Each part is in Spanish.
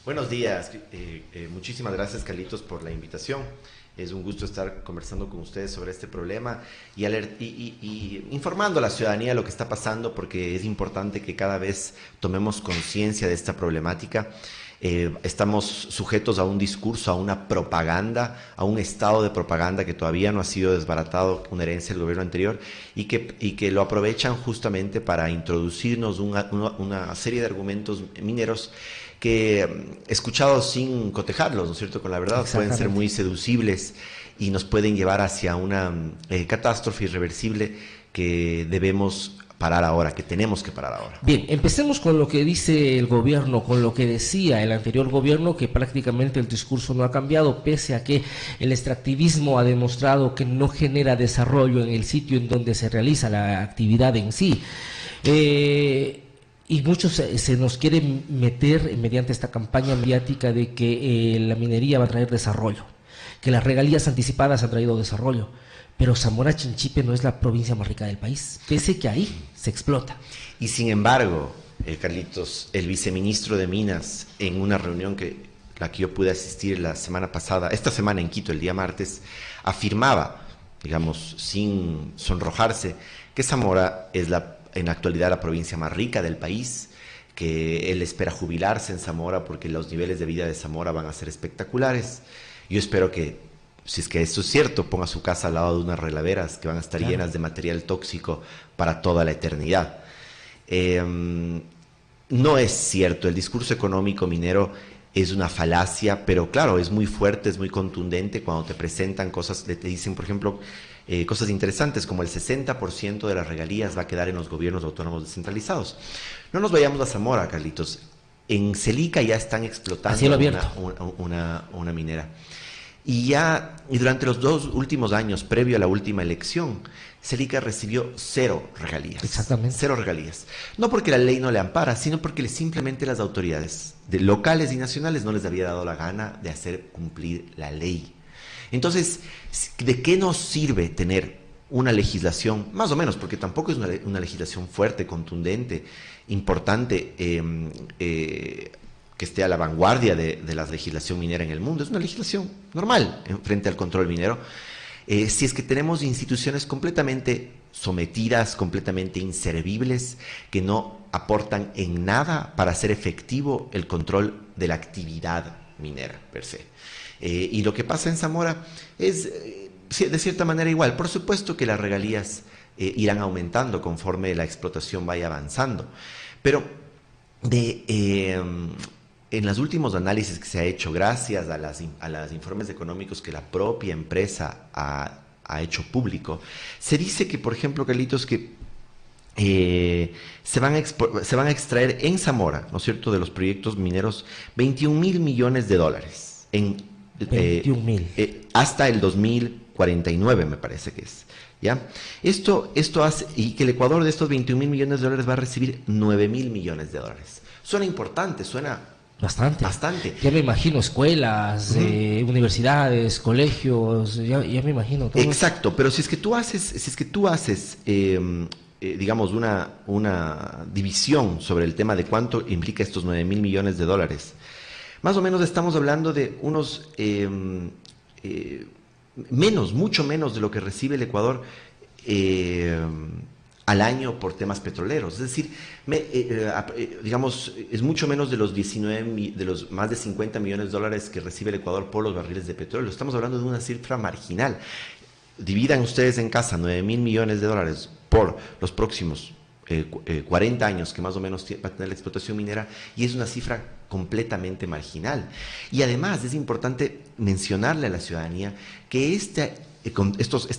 Buenos días, muchísimas gracias Carlitos por la invitación. Es un gusto estar conversando con ustedes sobre este problema y informando a la ciudadanía de lo que está pasando, porque es importante que cada vez tomemos conciencia de esta problemática. Estamos sujetos a un discurso, a una propaganda, a un estado de propaganda que todavía no ha sido desbaratado, una herencia del gobierno anterior, y que lo aprovechan justamente para introducirnos una serie de argumentos mineros que, escuchados sin cotejarlos, ¿no es cierto?, con la verdad, pueden ser muy seducibles y nos pueden llevar hacia una catástrofe irreversible que debemos parar ahora, que tenemos que parar ahora. Bien, empecemos con lo que dice el gobierno, con lo que decía el anterior gobierno, que prácticamente el discurso no ha cambiado, pese a que el extractivismo ha demostrado que no genera desarrollo en el sitio en donde se realiza la actividad en sí. Y muchos se nos quieren meter mediante esta campaña mediática de que la minería va a traer desarrollo, que las regalías anticipadas han traído desarrollo, pero Zamora Chinchipe no es la provincia más rica del país, pese que ahí se explota. Y sin embargo, Carlitos, el viceministro de Minas, en una reunión la que yo pude asistir la semana pasada, esta semana en Quito, el día martes, afirmaba, digamos, sin sonrojarse, que Zamora es en la actualidad la provincia más rica del país, que él espera jubilarse en Zamora porque los niveles de vida de Zamora van a ser espectaculares. Yo espero que, si es que esto es cierto, ponga su casa al lado de unas relaveras que van a estar llenas de material tóxico para toda la eternidad. No es cierto, el discurso económico minero es una falacia, pero claro, es muy fuerte, es muy contundente cuando te presentan cosas, te dicen, por ejemplo, cosas interesantes como el 60% de las regalías va a quedar en los gobiernos autónomos descentralizados. No nos vayamos a Zamora, Carlitos. En Celica ya están explotando una minera. Y durante los 2 últimos años, previo a la última elección, Celica recibió 0 regalías. Exactamente. 0 regalías. No porque la ley no le ampara, sino porque simplemente las autoridades locales y nacionales no les había dado la gana de hacer cumplir la ley. Entonces, ¿de qué nos sirve tener una legislación, más o menos, porque tampoco es una legislación fuerte, contundente, importante, que esté a la vanguardia de la legislación minera en el mundo? Es una legislación normal frente al control minero. Si es que tenemos instituciones completamente sometidas, completamente inservibles, que no aportan en nada para hacer efectivo el control de la actividad minera per se. Y lo que pasa en Zamora es de cierta manera igual. Por supuesto que las regalías irán aumentando conforme la explotación vaya avanzando, pero en los últimos análisis que se ha hecho, gracias a los informes económicos que la propia empresa ha hecho público, se dice que, por ejemplo, Carlitos, que se van a extraer en Zamora, ¿no es cierto?, de los proyectos mineros, 21.000 millones de dólares. 21.000. Hasta el 2049, me parece que es. ¿Ya? Esto hace, y que el Ecuador de estos 21.000 millones de dólares va a recibir 9.000 millones de dólares. Suena importante, suena bastante. Ya me imagino escuelas, universidades, colegios, ya me imagino todo. Exacto, pero si es que tú haces digamos, una división sobre el tema de cuánto implica estos 9.000 millones de dólares, más o menos estamos hablando de unos mucho menos de lo que recibe el Ecuador al año por temas petroleros. Es decir, digamos, es mucho menos de los más de 50 millones de dólares que recibe el Ecuador por los barriles de petróleo. Estamos hablando de una cifra marginal. Dividan ustedes en casa 9.000 millones de dólares por los próximos 40 años que más o menos va a tener la explotación minera, y es una cifra completamente marginal. Y además es importante mencionarle a la ciudadanía que esta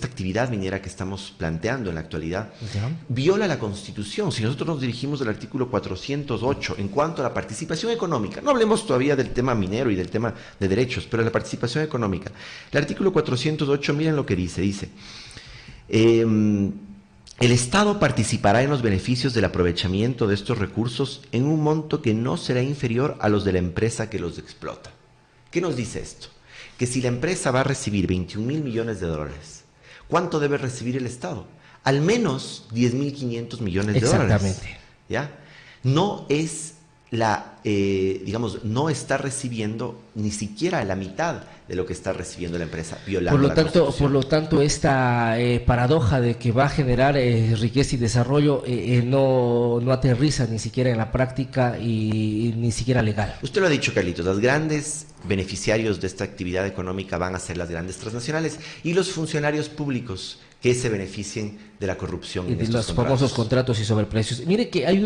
actividad minera que estamos planteando en la actualidad viola la Constitución. Si nosotros nos dirigimos al artículo 408 en cuanto a la participación económica, no hablemos todavía del tema minero y del tema de derechos, pero la participación económica, el artículo 408, miren lo que dice, el Estado participará en los beneficios del aprovechamiento de estos recursos en un monto que no será inferior a los de la empresa que los explota. ¿Qué nos dice esto? Que si la empresa va a recibir 21.000 millones de dólares, ¿cuánto debe recibir el Estado? Al menos 10.500 millones de dólares. Exactamente. ¿Ya? No es digamos, no está recibiendo ni siquiera la mitad de lo que está recibiendo la empresa, violando la Constitución. Por lo tanto, esta paradoja de que va a generar riqueza y desarrollo no aterriza ni siquiera en la práctica y ni siquiera legal. Usted lo ha dicho, Carlitos, los grandes beneficiarios de esta actividad económica van a ser las grandes transnacionales y los funcionarios públicos que se beneficien de la corrupción. Y de los famosos contratos y sobreprecios. Mire que hay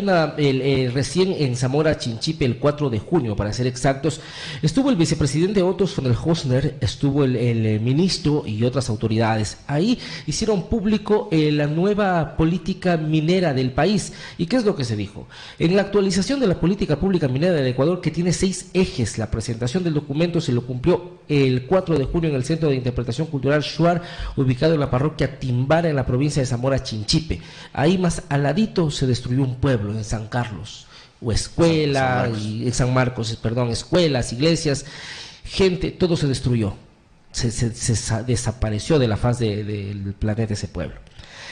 recién en Zamora Chinchipe, el 4 de junio, para ser exactos, estuvo el vicepresidente Otto von der Hosner, estuvo el ministro y otras autoridades. Ahí hicieron público la nueva política minera del país. ¿Y qué es lo que se dijo? En la actualización de la política pública minera del Ecuador, que tiene 6 ejes, la presentación del documento se lo cumplió el 4 de junio en el Centro de Interpretación Cultural Shuar, ubicado en la parroquia Timbara, en la provincia de Zamora Chinchipe. Ahí más al ladito se destruyó un pueblo, en San Carlos, o San Marcos, escuelas, iglesias, gente, todo se destruyó, se desapareció de la faz del planeta ese pueblo.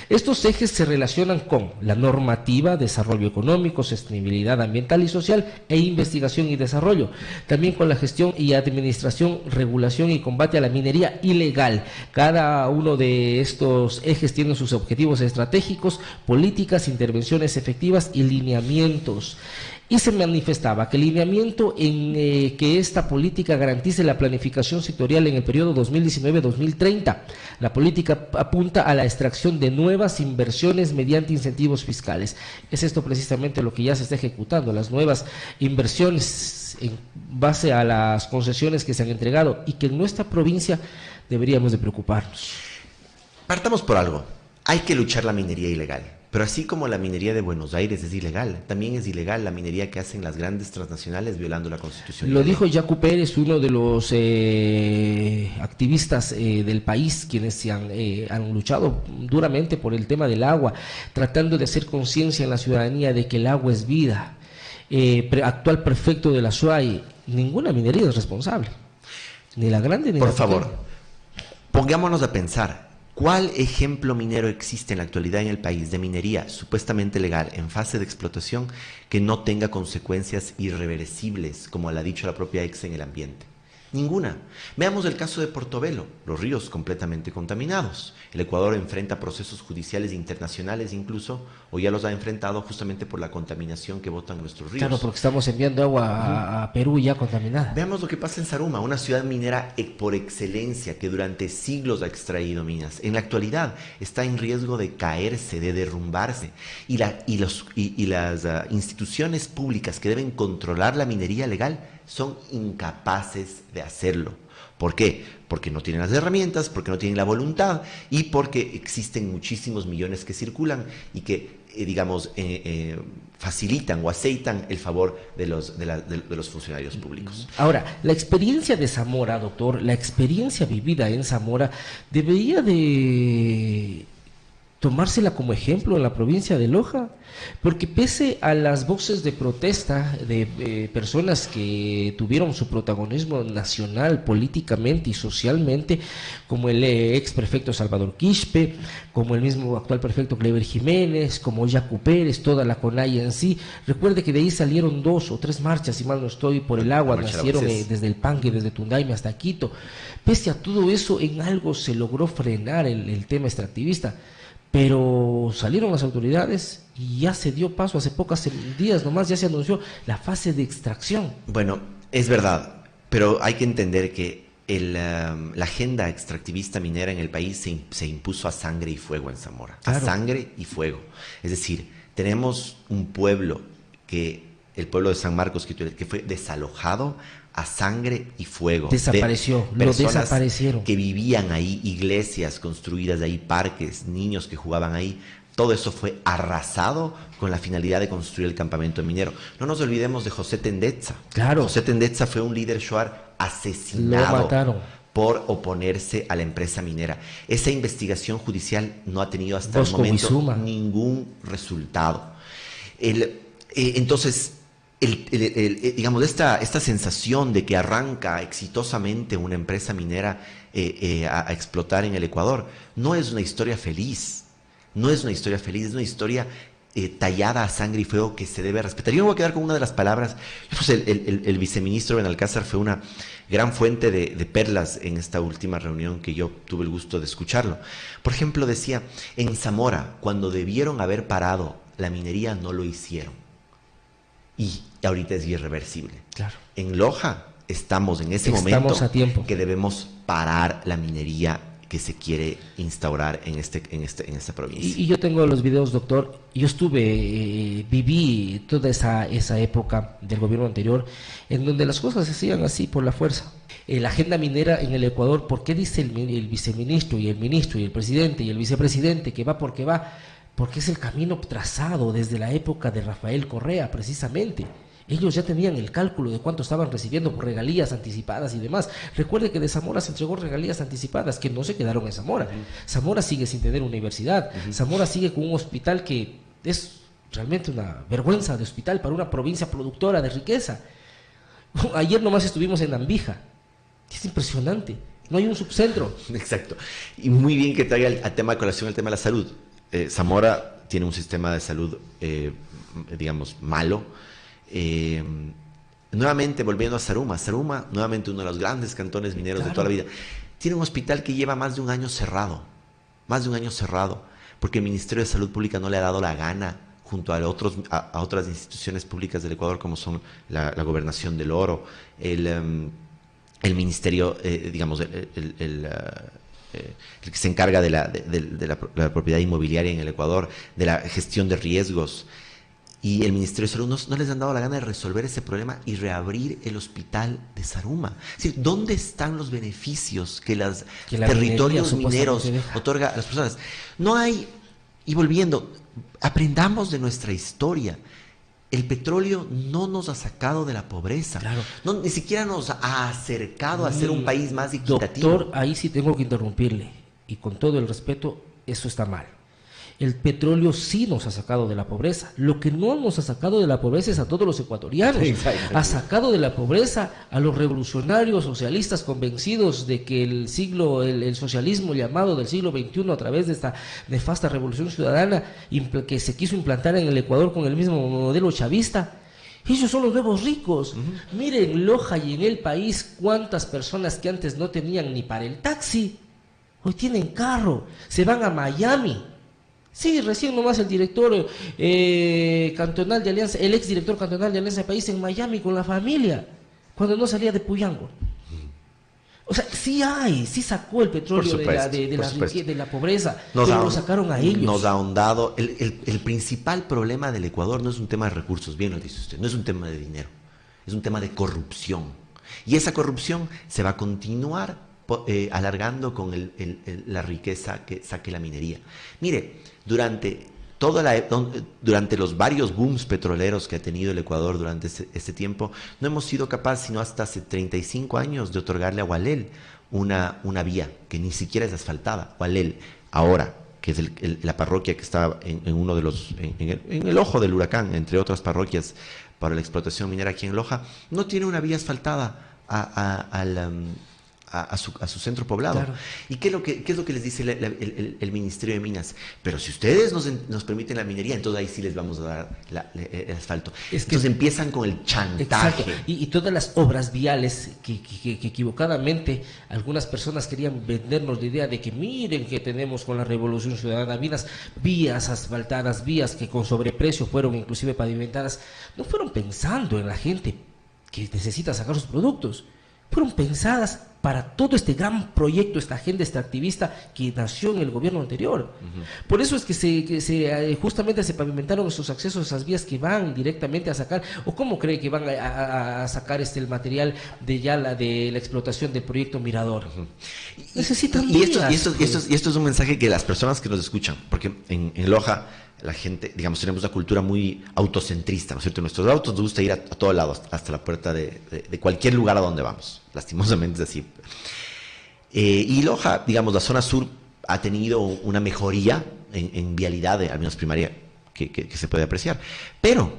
Estos ejes se relacionan con la normativa, desarrollo económico, sostenibilidad ambiental y social e investigación y desarrollo. También con la gestión y administración, regulación y combate a la minería ilegal. Cada uno de estos ejes tiene sus objetivos estratégicos, políticas, intervenciones efectivas y lineamientos. Y se manifestaba que el lineamiento en que esta política garantice la planificación sectorial en el periodo 2019-2030. La política apunta a la extracción de nuevas inversiones mediante incentivos fiscales. Es esto precisamente lo que ya se está ejecutando, las nuevas inversiones en base a las concesiones que se han entregado y que en nuestra provincia deberíamos de preocuparnos. Partamos por algo. Hay que luchar la minería ilegal. Pero así como la minería de Buenos Aires es ilegal, también es ilegal la minería que hacen las grandes transnacionales violando la Constitución. Lo dijo Jaco Pérez, uno de los activistas del país, quienes han luchado duramente por el tema del agua, tratando de hacer conciencia en la ciudadanía de que el agua es vida. Actual prefecto de la SUAI, ninguna minería es responsable, ni la grande ni la pequeña. Por favor, pongámonos a pensar. ¿Cuál ejemplo minero existe en la actualidad en el país de minería supuestamente legal en fase de explotación que no tenga consecuencias irreversibles, como la ha dicho la propia ex en el ambiente? Ninguna. Veamos el caso de Portobelo, los ríos completamente contaminados. El Ecuador enfrenta procesos judiciales internacionales incluso, o ya los ha enfrentado justamente por la contaminación que botan nuestros ríos. Claro, porque estamos enviando agua a Perú ya contaminada. Veamos lo que pasa en Zaruma, una ciudad minera por excelencia que durante siglos ha extraído minas. En la actualidad está en riesgo de caerse, de derrumbarse. Y las instituciones públicas que deben controlar la minería legal son incapaces de hacerlo. ¿Por qué? Porque no tienen las herramientas, porque no tienen la voluntad y porque existen muchísimos millones que circulan y que, facilitan o aceitan el favor de los funcionarios públicos. Ahora, la experiencia de Zamora, doctor, la experiencia vivida en Zamora debería de tomársela como ejemplo en la provincia de Loja, porque pese a las voces de protesta de personas que tuvieron su protagonismo nacional, políticamente y socialmente, como el ex prefecto Salvador Quispe, como el mismo actual prefecto Clever Jiménez, como Jaco Pérez, toda la CONAIE en sí, recuerde que de ahí salieron 2 o 3 marchas, si mal no estoy, por el agua, nacieron desde el Pangue, desde Tundaime hasta Quito. Pese a todo eso, en algo se logró frenar el tema extractivista. Pero salieron las autoridades y ya se dio paso, hace pocos días nomás ya se anunció la fase de extracción. Bueno, es verdad, pero hay que entender que la agenda extractivista minera en el país se impuso a sangre y fuego en Zamora. Claro. A sangre y fuego. Es decir, tenemos un pueblo el pueblo de San Marcos, que fue desalojado a sangre y fuego. Desapareció, lo desaparecieron. Que vivían ahí, iglesias construidas ahí, parques, niños que jugaban ahí. Todo eso fue arrasado con la finalidad de construir el campamento minero. No nos olvidemos de José Tendetza. Claro. José Tendetza fue un líder shuar asesinado. Lo mataron por oponerse a la empresa minera. Esa investigación judicial no ha tenido hasta el momento ningún resultado. Entonces, digamos, esta sensación de que arranca exitosamente una empresa minera a explotar en el Ecuador, no es una historia feliz. No es una historia feliz, es una historia tallada a sangre y fuego que se debe respetar. Yo me voy a quedar con una de las palabras. Pues el viceministro Benalcázar fue una gran fuente de perlas en esta última reunión que yo tuve el gusto de escucharlo. Por ejemplo, decía, en Zamora, cuando debieron haber parado la minería, no lo hicieron. Y ahorita es irreversible. Claro. En Loja estamos en ese momento a tiempo. que debemos parar la minería que se quiere instaurar en esta provincia. Y yo tengo los videos, doctor. Yo viví toda esa época del gobierno anterior, en donde las cosas se hacían así por la fuerza. La agenda minera en el Ecuador, ¿por qué dice el viceministro y el ministro y el presidente y el vicepresidente que va porque va? Porque es el camino trazado desde la época de Rafael Correa, precisamente. Ellos ya tenían el cálculo de cuánto estaban recibiendo por regalías anticipadas y demás. Recuerde que de Zamora se entregó regalías anticipadas que no se quedaron en Zamora. Zamora sigue sin tener universidad. Zamora sigue con un hospital que es realmente una vergüenza de hospital para una provincia productora de riqueza. Ayer nomás estuvimos en Nambija. Es impresionante. No hay un subcentro. Exacto. Y muy bien que traiga el tema de colación, el tema de la salud. Zamora tiene un sistema de salud, digamos, malo. Nuevamente volviendo a Zaruma, nuevamente uno de los grandes cantones mineros de toda la vida, tiene un hospital que lleva más de un año cerrado, porque el Ministerio de Salud Pública no le ha dado la gana, junto a otras instituciones públicas del Ecuador, como son la Gobernación del Oro, el Ministerio, digamos, el que se encarga de la propiedad inmobiliaria en el Ecuador, de la gestión de riesgos. Y el Ministerio de Salud no les han dado la gana de resolver ese problema y reabrir el hospital de Zaruma. Es decir, ¿dónde están los beneficios que los territorios mineros otorga a las personas? No hay, y volviendo, aprendamos de nuestra historia. El petróleo no nos ha sacado de la pobreza. Claro. No, ni siquiera nos ha acercado a ser un país más equitativo. Doctor, ahí sí tengo que interrumpirle. Y con todo el respeto, eso está mal. El petróleo sí nos ha sacado de la pobreza. Lo que no nos ha sacado de la pobreza es a todos los ecuatorianos. Ha sacado de la pobreza a los revolucionarios socialistas convencidos de que el socialismo llamado del siglo XXI, a través de esta nefasta revolución ciudadana que se quiso implantar en el Ecuador con el mismo modelo chavista, ellos son los nuevos ricos. Miren Loja y en el país cuántas personas que antes no tenían ni para el taxi, hoy tienen carro, se van a Miami. Sí, recién nomás el director cantonal de Alianza, el exdirector cantonal de Alianza País en Miami con la familia, cuando no salía de Puyango. O sea, sí sacó el petróleo de la pobreza, pero lo sacaron a ellos. Nos ha ahondado. El principal problema del Ecuador no es un tema de recursos, bien lo dice usted, no es un tema de dinero, es un tema de corrupción. Y esa corrupción se va a continuar alargando con la riqueza que saque la minería. Mire, durante los varios booms petroleros que ha tenido el Ecuador durante este tiempo, no hemos sido capaces, sino hasta hace 35 años, de otorgarle a Gualel una vía que ni siquiera es asfaltada. Gualel, ahora, que es la parroquia que está en el ojo del huracán, entre otras parroquias para la explotación minera aquí en Loja, no tiene una vía asfaltada a su centro poblado. Claro. ¿Y qué es lo que les dice el Ministerio de Minas? Pero si ustedes nos permiten la minería, entonces ahí sí les vamos a dar el asfalto. Entonces empiezan con el chantaje. Y todas las obras viales que equivocadamente algunas personas querían vendernos la idea de que miren que tenemos con la Revolución Ciudadana, vías asfaltadas, vías que con sobreprecio fueron inclusive pavimentadas, no fueron pensando en la gente que necesita sacar sus productos. Fueron pensadas para todo este gran proyecto, esta agenda extractivista que nació en el gobierno anterior. Por eso es que justamente se pavimentaron esos accesos, esas vías que van directamente a sacar, o cómo cree que van a sacar el material de la explotación del proyecto Mirador. Necesitan vías. Y esto es un mensaje que las personas que nos escuchan, porque en Loja la gente, digamos, tenemos una cultura muy autocentrista, ¿no es cierto? En nuestros autos nos gusta ir a todos lados, hasta la puerta de cualquier lugar a donde vamos. Lastimosamente es así. Y Loja, digamos, la zona sur ha tenido una mejoría en vialidad, al menos primaria, que se puede apreciar. Pero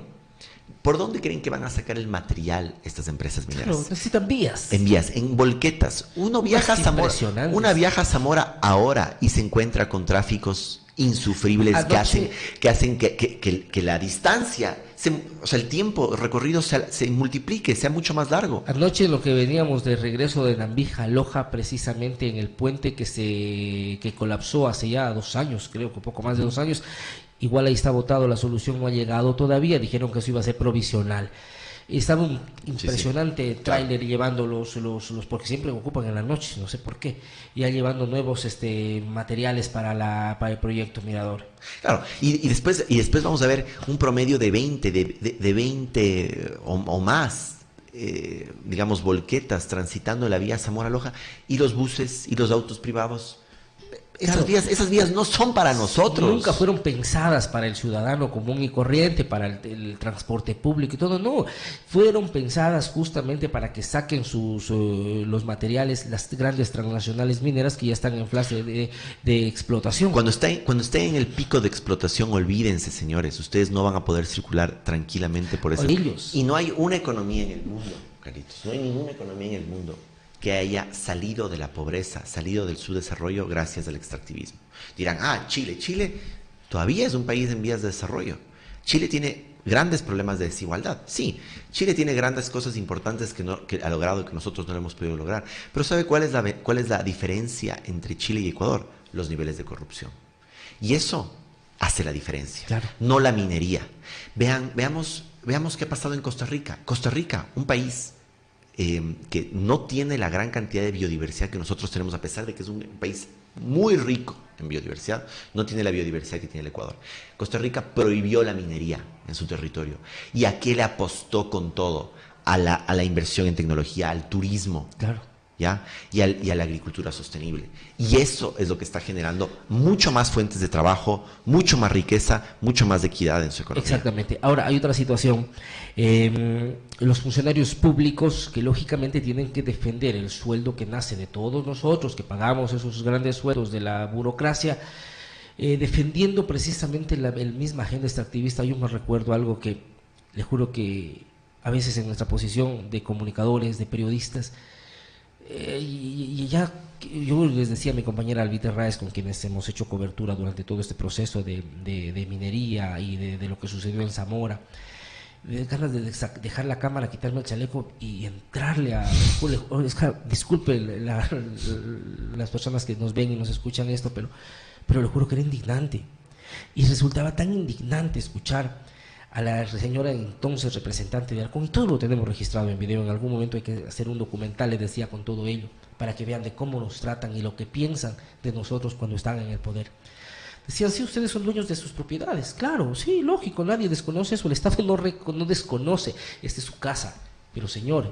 ¿Por dónde creen que van a sacar el material estas empresas mineras? Claro, necesitan vías. En vías, en volquetas. Una viaja a Zamora ahora y se encuentra con tráficos insufribles que hacen que la distancia, o sea, el tiempo recorrido se multiplique, sea mucho más largo. Anoche lo que veníamos de regreso de Nambija a Loja, precisamente en el puente que colapsó hace ya 2 años, creo que poco más de 2 años, igual ahí está votado, la solución no ha llegado todavía, dijeron que eso iba a ser provisional. Estaba un impresionante tráiler llevando los, porque siempre ocupan en la noche, no sé por qué, ya llevando nuevos materiales para el proyecto Mirador. Claro, y después vamos a ver un promedio de 20 o más, digamos, volquetas transitando la vía Zamora-Loja, y los buses y los autos privados. Claro. Esas vías no son para nosotros. Nunca fueron pensadas para el ciudadano común y corriente, para el transporte público y todo, no. Fueron pensadas justamente para que saquen los materiales, las grandes transnacionales mineras que ya están en fase de explotación. Cuando esté en el pico de explotación, olvídense, señores, ustedes no van a poder circular tranquilamente por eso. Y no hay una economía en el mundo, Carlitos, no hay ninguna economía en el mundo que haya salido de la pobreza, salido del subdesarrollo gracias al extractivismo. Dirán, Chile todavía es un país en vías de desarrollo. Chile tiene grandes problemas de desigualdad. Sí, Chile tiene grandes cosas importantes que ha logrado que nosotros no lo hemos podido lograr. Pero ¿sabe cuál es la diferencia entre Chile y Ecuador? Los niveles de corrupción. Y eso hace la diferencia, claro. No la minería. Veamos qué ha pasado en Costa Rica. Costa Rica, un país que no tiene la gran cantidad de biodiversidad que nosotros tenemos, a pesar de que es un país muy rico en biodiversidad, no tiene la biodiversidad que tiene el Ecuador. Costa Rica prohibió la minería en su territorio. ¿Y a qué le apostó con todo? A la inversión en tecnología, al turismo. Claro. ¿Ya? Y a la agricultura sostenible. Y eso es lo que está generando mucho más fuentes de trabajo, mucho más riqueza, mucho más equidad en su economía. Exactamente. Ahora, hay otra situación. Los funcionarios públicos que lógicamente tienen que defender el sueldo que nace de todos nosotros, que pagamos esos grandes sueldos de la burocracia, defendiendo precisamente la misma agenda extractivista. Yo me recuerdo algo que, le juro que a veces en nuestra posición de comunicadores, de periodistas, y ya yo les decía a mi compañera Albita Raez, con quienes hemos hecho cobertura durante todo este proceso de minería y de lo que sucedió en Zamora, ganas de dejar la cámara, quitarme el chaleco y entrarle a... Disculpe las personas que nos ven y nos escuchan esto, pero le juro que era indignante. Y resultaba tan indignante escuchar a la señora entonces representante de Arcón, y todo lo tenemos registrado en video, en algún momento hay que hacer un documental, les decía, con todo ello, para que vean de cómo nos tratan y lo que piensan de nosotros cuando están en el poder. Decían, sí, ustedes son dueños de sus propiedades. Claro, sí, lógico, nadie desconoce eso, el Estado no desconoce, esta es su casa. Pero señor,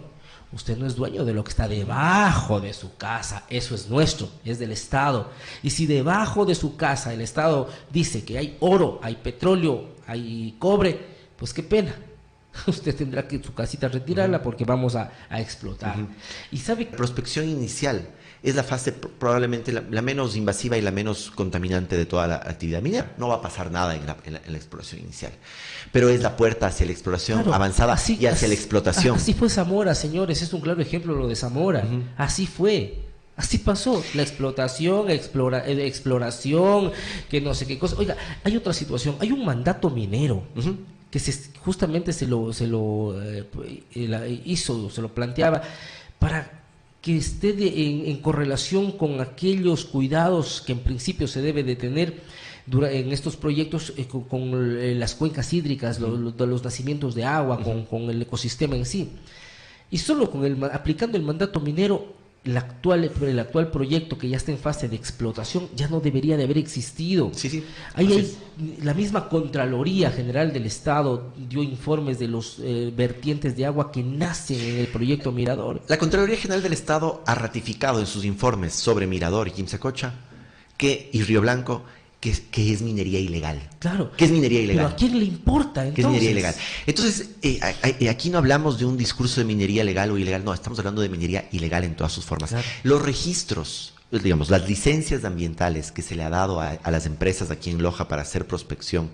usted no es dueño de lo que está debajo de su casa, eso es nuestro, es del Estado. Y si debajo de su casa el Estado dice que hay oro, hay petróleo, hay cobre, pues qué pena. Usted tendrá que su casita retirarla porque vamos a explotar. Y sabe, prospección inicial es la fase probablemente la menos invasiva y la menos contaminante de toda la actividad minera. No va a pasar nada en la exploración inicial, pero es la puerta hacia la exploración avanzada y hacia la explotación. Así fue Zamora, señores, es un claro ejemplo lo de Zamora. Así fue. Así pasó, la explotación, exploración, que no sé qué cosa. Oiga, hay otra situación, hay un mandato minero que justamente se lo planteaba para que esté en correlación con aquellos cuidados que en principio se debe de tener en estos proyectos con las cuencas hídricas, los nacimientos de agua, con el ecosistema en sí. Y solo aplicando el mandato minero, el actual proyecto que ya está en fase de explotación ya no debería de haber existido. Sí. La misma Contraloría General del Estado dio informes de los vertientes de agua que nacen en el proyecto Mirador. La Contraloría General del Estado ha ratificado en sus informes sobre Mirador y Quimsacocha y Río Blanco que es minería ilegal. Claro. ¿Qué es minería ilegal? ¿Pero a quién le importa entonces? ¿Qué es minería ilegal? Entonces, aquí no hablamos de un discurso de minería legal o ilegal, no, estamos hablando de minería ilegal en todas sus formas. Claro. Los registros, digamos, las licencias ambientales que se le ha dado a las empresas aquí en Loja para hacer prospección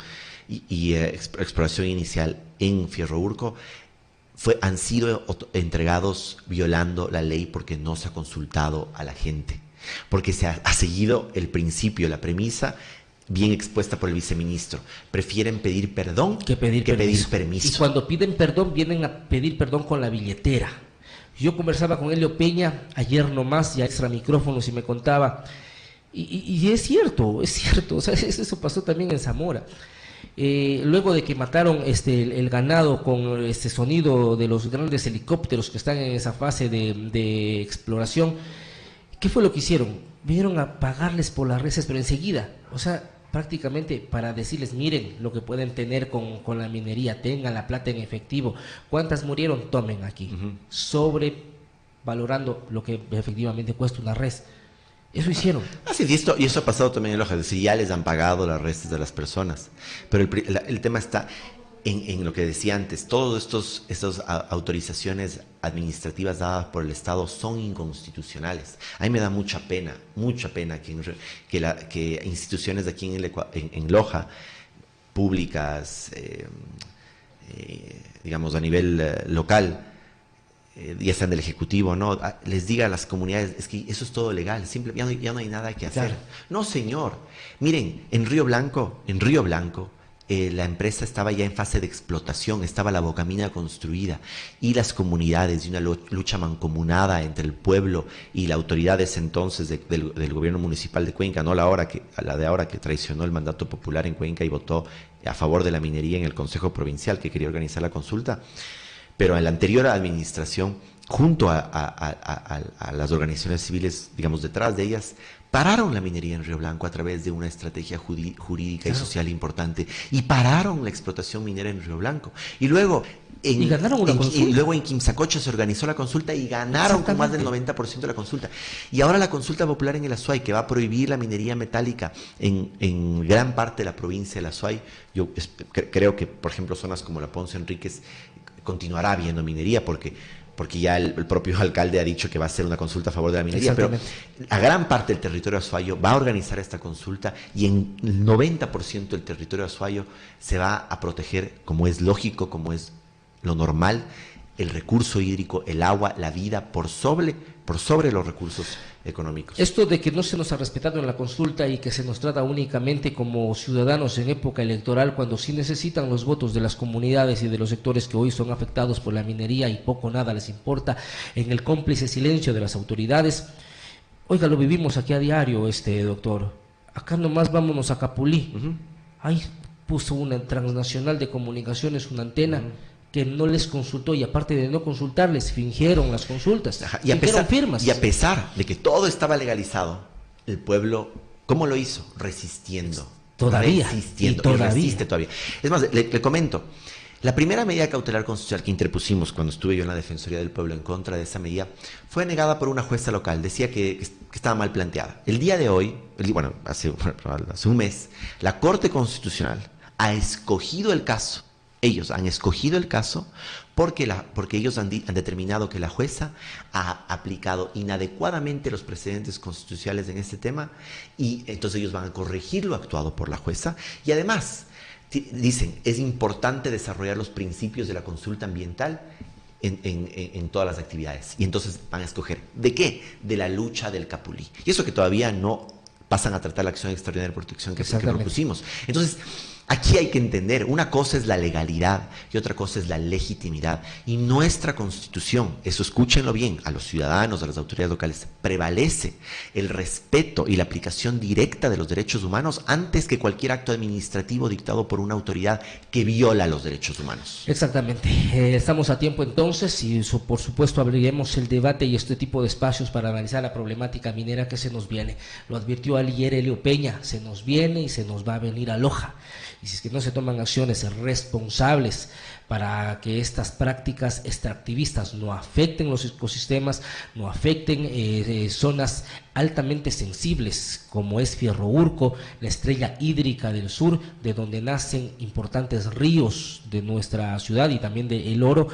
exploración inicial en Fierro Urco han sido entregados violando la ley porque no se ha consultado a la gente, porque se ha seguido el principio, la premisa bien expuesta por el viceministro. Prefieren pedir perdón que pedir permiso. Y cuando piden perdón, vienen a pedir perdón con la billetera. Yo conversaba con Helio Peña ayer nomás, ya extra micrófonos, y me contaba, y es cierto, o sea, eso pasó también en Zamora. Luego de que mataron el ganado con este sonido de los grandes helicópteros que están en esa fase de exploración, ¿qué fue lo que hicieron? Vinieron a pagarles por las reses, pero enseguida, o sea, prácticamente para decirles, miren lo que pueden tener con la minería, tengan la plata en efectivo. ¿Cuántas murieron? Tomen aquí. Sobrevalorando lo que efectivamente cuesta una res. Eso hicieron. Sí, y eso ha pasado también en Loja, es decir, ya les han pagado las restas de las personas. Pero el tema está en lo que decía antes, todas estas autorizaciones administrativas dadas por el Estado son inconstitucionales. A mí me da mucha pena que instituciones de aquí en Loja, públicas, digamos a nivel local, ya sean del Ejecutivo, ¿no? Les diga a las comunidades, es que eso es todo legal, ya no hay nada que hacer. Claro. No, señor. Miren, en Río Blanco, la empresa estaba ya en fase de explotación, estaba la bocamina construida y las comunidades, y una lucha mancomunada entre el pueblo y la autoridad de ese entonces del gobierno municipal de Cuenca, no la de ahora que traicionó el mandato popular en Cuenca y votó a favor de la minería en el Consejo Provincial que quería organizar la consulta. Pero en la anterior administración, junto a las organizaciones civiles, digamos, detrás de ellas, pararon la minería en Río Blanco a través de una estrategia jurídica y social importante, y pararon la explotación minera en Río Blanco. Y luego en Quimsacocha se organizó la consulta y ganaron con más del 90% de la consulta. Y ahora la consulta popular en el Azuay, que va a prohibir la minería metálica en gran parte de la provincia del Azuay. Yo creo que, por ejemplo, zonas como la Ponce Enríquez continuará habiendo minería porque ya el propio alcalde ha dicho que va a hacer una consulta a favor de la minería, pero a gran parte del territorio azuayo va a organizar esta consulta y en el 90% del territorio azuayo se va a proteger, como es lógico, como es lo normal, el recurso hídrico, el agua, la vida, por sobre los recursos económicos. Esto de que no se nos ha respetado en la consulta y que se nos trata únicamente como ciudadanos en época electoral, cuando sí necesitan los votos de las comunidades y de los sectores que hoy son afectados por la minería y poco nada les importa, en el cómplice silencio de las autoridades. Oiga, lo vivimos aquí a diario, doctor. Acá nomás vámonos a Capulí. Ahí puso una transnacional de comunicaciones, una antena, que no les consultó, y aparte de no consultarles, fingieron las consultas, fingieron firmas. Y a pesar de que todo estaba legalizado, el pueblo, ¿cómo lo hizo? Resistiendo. Resiste todavía. Es más, le comento, la primera medida cautelar constitucional que interpusimos cuando estuve yo en la Defensoría del Pueblo en contra de esa medida fue negada por una jueza local. Decía que estaba mal planteada. El día de hoy, hace un mes, la Corte Constitucional ha escogido el caso. Ellos han escogido el caso porque ellos han determinado que la jueza ha aplicado inadecuadamente los precedentes constitucionales en este tema, y entonces ellos van a corregir lo actuado por la jueza. Y además dicen, es importante desarrollar los principios de la consulta ambiental en todas las actividades. Y entonces van a escoger, ¿de qué? De la lucha del Capulí. Y eso que todavía no pasan a tratar la acción extraordinaria de protección que propusimos. Entonces, aquí hay que entender, una cosa es la legalidad y otra cosa es la legitimidad. Y nuestra Constitución, eso escúchenlo bien, a los ciudadanos, a las autoridades locales, prevalece el respeto y la aplicación directa de los derechos humanos antes que cualquier acto administrativo dictado por una autoridad que viola los derechos humanos. Exactamente. Estamos a tiempo entonces y por supuesto abriremos el debate y este tipo de espacios para analizar la problemática minera que se nos viene. Lo advirtió ayer Helio Peña, se nos viene y se nos va a venir a Loja. Y si es que no se toman acciones responsables para que estas prácticas extractivistas no afecten los ecosistemas, no afecten zonas altamente sensibles como es Fierro Urco, la estrella hídrica del sur, de donde nacen importantes ríos de nuestra ciudad y también de El Oro,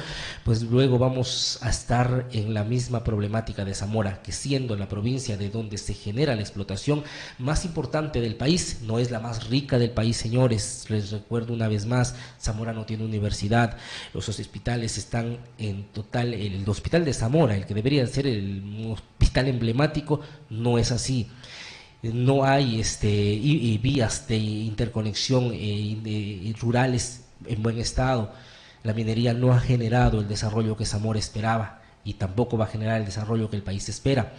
pues luego vamos a estar en la misma problemática de Zamora, que siendo la provincia de donde se genera la explotación más importante del país, no es la más rica del país, señores, les recuerdo una vez más, Zamora no tiene universidad, los hospitales están en total, el hospital de Zamora, el que debería ser el hospital emblemático, no es así. No hay vías de interconexión rurales en buen estado. La minería no ha generado el desarrollo que Zamora esperaba y tampoco va a generar el desarrollo que el país espera.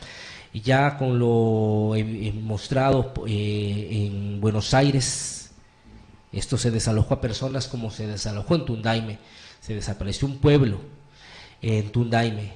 Ya con lo mostrado en Buenos Aires, esto se desalojó a personas como se desalojó en Tundaime, se desapareció un pueblo en Tundaime,